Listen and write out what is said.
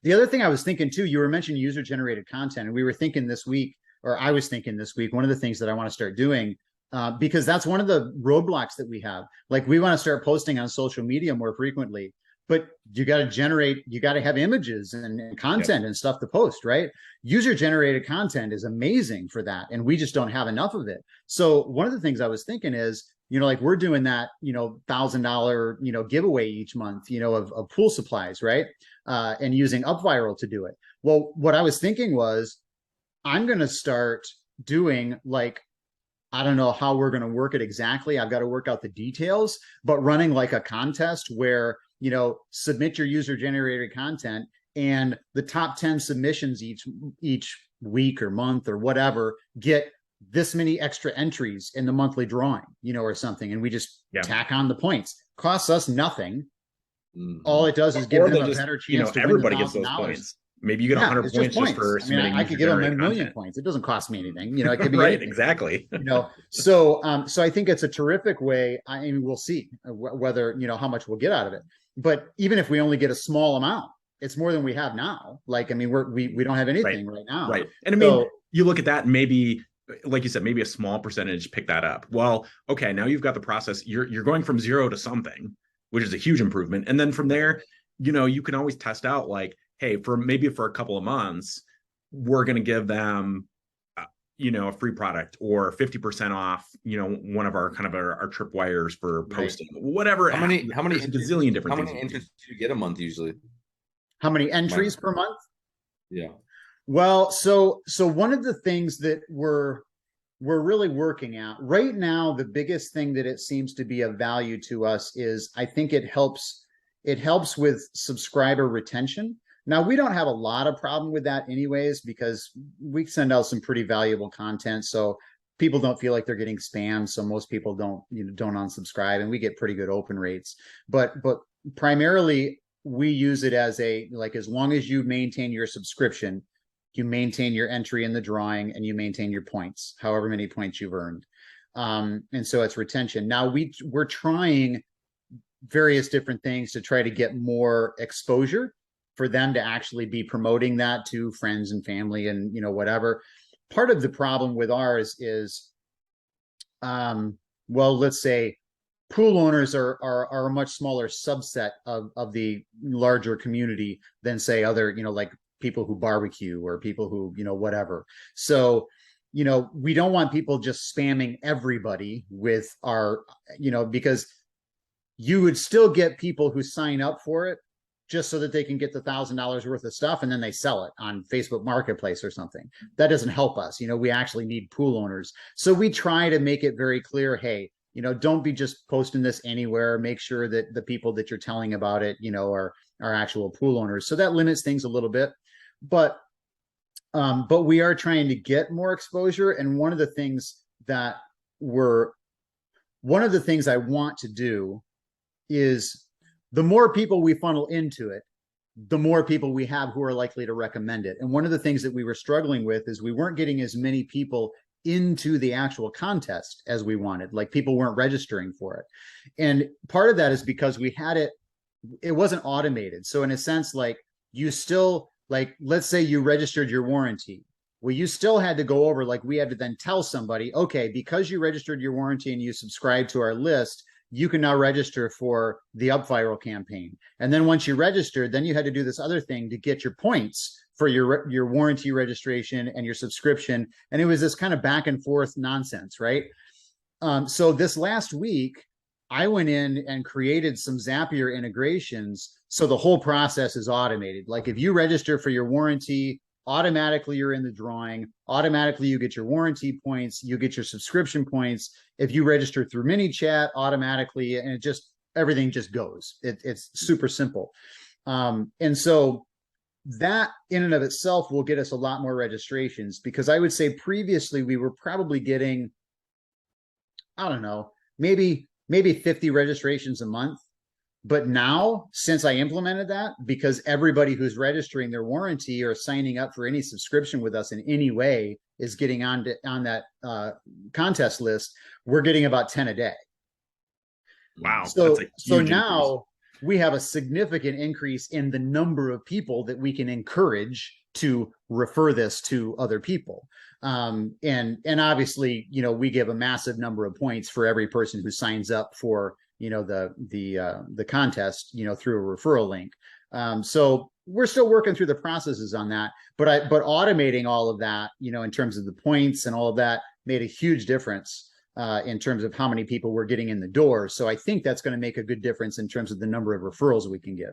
The other thing I was thinking too, you were mentioning user generated content, and we were thinking this week, or I was thinking this week, one of the things that I want to start doing, because that's one of the roadblocks that we have. Like we want to start posting on social media more frequently, but you got to generate, you got to have images and content and stuff to post, right? User generated content is amazing for that, and we just don't have enough of it. So one of the things I was thinking is, like we're doing that, $1,000, giveaway each month, of pool supplies, right? And using UpViral to do it. Well, what I was thinking was, I'm going to start doing like, I don't know how we're going to work it exactly. I've got to work out the details, but running like a contest where, submit your user generated content, and the top 10 submissions each week or month or whatever get this many extra entries in the monthly drawing, or something. And we just tack on the points. Costs us nothing. All it does is give them a better chance to everybody gets those points. Maybe you get 100 points just for submitting. I could give them a million points. It doesn't cost me anything. It could be right, anything, exactly. So I think it's a terrific way. I mean, we'll see whether how much we'll get out of it. But even if we only get a small amount, it's more than we have now. Like, I mean, we don't have anything right now. Right, and I mean, you look at that, and maybe, like you said, maybe a small percentage pick that up. Well, okay, now you've got the process. You're going from 0 to something, which is a huge improvement. And then from there, you can always test out, like, hey, for a couple of months, we're going to give them, a free product or 50% off, one of our kind of our tripwires for posting, whatever. How many gazillion different things. How many entries do you get a month usually? How many entries per month? Yeah. Well, so one of the things that we're really working at right now, the biggest thing that it seems to be of value to us is, I think it helps with subscriber retention. Now, we don't have a lot of problem with that anyways, because we send out some pretty valuable content. So people don't feel like they're getting spammed. So most people don't unsubscribe, and we get pretty good open rates. But primarily we use it as as long as you maintain your subscription, you maintain your entry in the drawing, and you maintain your points, however many points you've earned. And so it's retention. Now we're trying various different things to try to get more exposure for them to actually be promoting that to friends and family and, whatever. Part of the problem with ours is, well, let's say pool owners are a much smaller subset of the larger community than, say, other, like people who barbecue or people who, whatever. So, we don't want people just spamming everybody with our, because you would still get people who sign up for it just so that they can get the $1,000 worth of stuff, and then they sell it on Facebook Marketplace or something. That doesn't help us. We actually need pool owners. So we try to make it very clear, hey, don't be just posting this anywhere. Make sure that the people that you're telling about it, are actual pool owners. So that limits things a little bit, but we are trying to get more exposure. And one of the things I want to do is, the more people we funnel into it, the more people we have who are likely to recommend it. And one of the things that we were struggling with is we weren't getting as many people into the actual contest as we wanted. Like, people weren't registering for it. And part of that is because it wasn't automated. So in a sense, like, you still, like, let's say you registered your warranty. Well, you still had to go over, like, we had to then tell somebody, okay, because you registered your warranty and you subscribed to our list, you can now register for the UpViral campaign. And then once you registered, then you had to do this other thing to get your points for your warranty registration and your subscription. And it was this kind of back and forth nonsense, right? So this last week, I went in and created some Zapier integrations. So the whole process is automated. Like, if you register for your warranty, automatically you're in the drawing, automatically you get your warranty points, you get your subscription points. If you register through MiniChat, automatically, and everything just goes. It's super simple. And so that in and of itself will get us a lot more registrations, because I would say previously we were probably getting, I don't know, maybe 50 registrations a month. But now, since I implemented that, because everybody who's registering their warranty or signing up for any subscription with us in any way is getting on that contest list, we're getting about 10 a day. Wow. So now we have a significant increase in the number of people that we can encourage to refer this to other people. And obviously, we give a massive number of points for every person who signs up for, the contest, through a referral link. So we're still working through the processes on that, but automating all of that, in terms of the points and all of that, made a huge difference in terms of how many people we're getting in the door. So I think that's going to make a good difference in terms of the number of referrals we can get.